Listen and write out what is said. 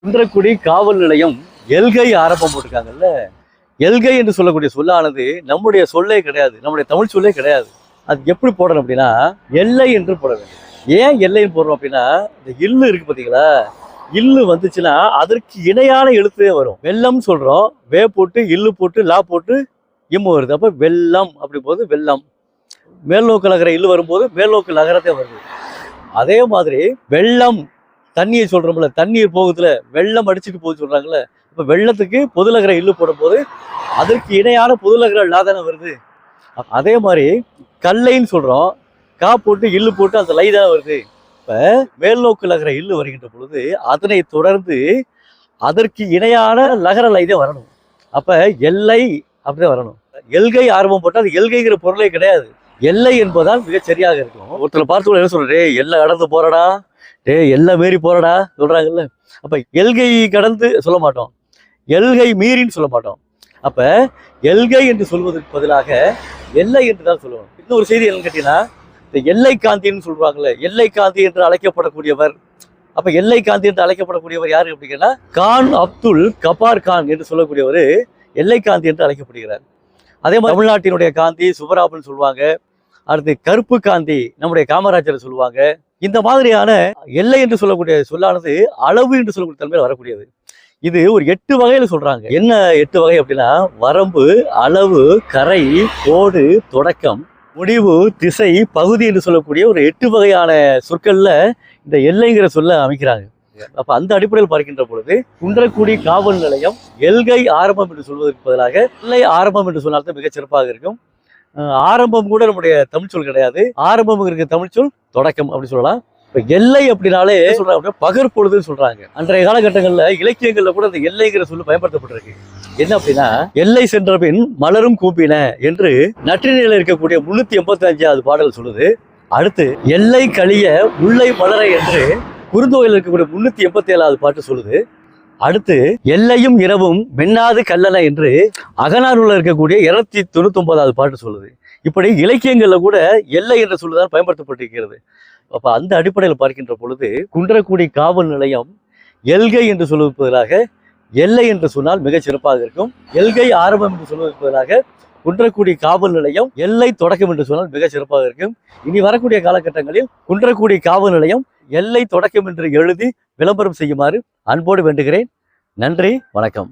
குன்றக்குடி காவல் நிலையம் எல்கை ஆரம்பம் போட்டிருக்காங்கல்ல. எல்கை என்று சொல்லக்கூடிய சொல்லானது நம்முடைய சொல்லே கிடையாது, நம்முடைய தமிழ் சொல்லே கிடையாது. அது எப்படி போடணும் அப்படின்னா எல்லை என்று போட வேண்டும். ஏன் எல்லைன்னு போடுறோம் அப்படின்னா, இந்த இல்லு இருக்கு பார்த்தீங்களா, இல்லு வந்துச்சுன்னா அதற்கு இணையான எழுத்தே வரும். வெள்ளம் சொல்றோம், வே போட்டு இல்லு போட்டு லா போட்டு இம்மு வருது. அப்போ வெள்ளம் அப்படி போது வெள்ளம். மேல் நோக்கு நகர இல்லு வரும்போது மேல் நோக்கு நகரத்தே வருது. அதே மாதிரி வெள்ளம் தண்ணியை சொல்றோம்ல, தண்ணீர் போகுதுல, வெள்ளம் அடிச்சுட்டு போகுது சொல்றாங்கல்ல. இப்போ வெள்ளத்துக்கு பொதுநகர இல்லு போடும் போது அதற்கு இணையான பொதுநகர லா தானே வருது. அதே மாதிரி கல்லைன்னு சொல்றோம், கா போட்டு இல்லு போட்டு அந்த லை தானே வருது. இப்ப மேல் நோக்கு நகர இல்லு வருகின்ற பொழுது அதனை தொடர்ந்து அதற்கு இணையான நகர லை தான் வரணும். அப்ப எல்லை அப்படிதான் வரணும். எல்கை ஆர்வம் போட்டால் அது எல்கைங்கிற பொருளே கிடையாது. எல்லை என்பதால் மிகச் சரியாக இருக்கும். ஒருத்தர் பார்த்து என்ன சொல்றே, எல்லை கடந்து போறடா, எல்லாம் மீறி போறடா சொல்றாங்கல்ல. அப்ப எல்கை கடந்து சொல்ல மாட்டோம், எல்கை மீறின்னு சொல்ல மாட்டோம். அப்ப எல்கை என்று சொல்வதற்கு பதிலாக எல்லை என்று தான் சொல்லுவோம். இன்னொரு செய்தி என்னன்னு கேட்டீங்கன்னா, இந்த எல்லை காந்தின்னு சொல்றாங்கல்ல, எல்லை காந்தி என்று அழைக்கப்படக்கூடியவர். அப்ப எல்லை காந்தி என்று அழைக்கப்படக்கூடியவர் யாரு அப்படின்னா, கான் அப்துல் கபார் கான் என்று சொல்லக்கூடியவர் எல்லை காந்தி என்று அழைக்கப்படுகிறார். அதே மாதிரி தமிழ்நாட்டினுடைய காந்தி சுப்பராமன் சொல்லுவாங்க. அடுத்து கருப்பு காந்தி நம்முடைய காமராஜர் சொல்லுவாங்க. இந்த மாதிரியான எல்லை என்று சொல்லக்கூடிய சொல்லானது அளவு என்று சொல்லக்கூடிய தன்மையில் வரக்கூடியது. இது ஒரு 8 வகையில சொல்றாங்க. என்ன 8 வகை அப்படின்னா, வரம்பு, அளவு, கரை, கோடு, தொடக்கம், முடிவு, திசை, பகுதி என்று சொல்லக்கூடிய ஒரு 8 வகையான சொற்கள்ல இந்த எல்லைங்கிற சொல்ல அமைக்கிறாங்க. அப்ப அந்த அடிப்படையில் பார்க்கின்ற பொழுது குன்றக்குடி காவல் நிலையம் எல்கை ஆரம்பம் என்று சொல்வதற்கு பதிலாக எல்லை ஆரம்பம் என்று சொன்னால்தான் மிகச் சிறப்பாக இருக்கும். ஆரம்பம் கூட நம்முடைய தமிழ் சொல் கிடையாது. ஆரம்பம் இருக்க தமிழ் சொல் தொடக்கம் அப்படி சொல்லலாம். இப்ப எல்லை அப்படின்னாலே சொல்றாங்க பகற்பொழுதுன்னு சொல்றாங்க. அன்றைய காலகட்டங்கள்ல இலக்கியங்கள்ல கூட அந்த எல்லைங்கிற சொல்லு பயன்படுத்தப்பட்டிருக்கு. என்ன அப்படின்னா, எல்லை சென்ற பின் மலரும் கூப்பின என்று நற்றினையில இருக்கக்கூடிய 385வது பாடல் சொல்லுது. அடுத்து எல்லை கழிய முல்லை மலர என்று குறுந்தொகையில் இருக்கக்கூடிய 387வது பாட்டு சொல்லுது. அடுத்து எல்லையும் இரவும் வெண்ணாது கல்லன என்று அகநானூர்ல இருக்கக்கூடிய 299வது பாட்டு சொல்லுது. இப்படி இலக்கியங்கள்ல கூட எல்லை என்ற சொல்லுதான் பயன்படுத்தப்பட்டிருக்கிறது. அப்ப அந்த அடிப்படையில் பார்க்கின்ற பொழுது குன்றக்குடி காவல் நிலையம் எல்கை என்று சொல்வதற்கு பதிலாக எல்லை என்று சொன்னால் மிகச் சிறப்பாக இருக்கும். எல்கை ஆரம்பம் என்று சொல்வதற்கு பதிலாக குன்றக்குடி காவல் நிலையம் எல்லை தொடக்கம் என்று சொன்னால் மிகச் சிறப்பாக இருக்கும். இனி வரக்கூடிய காலகட்டங்களில் குன்றக்குடி காவல் நிலையம் எல்லை தொடக்கம் என்று எழுதி விளம்பரம் செய்யுமாறு அன்போடு வேண்டுகிறேன். நன்றி, வணக்கம்.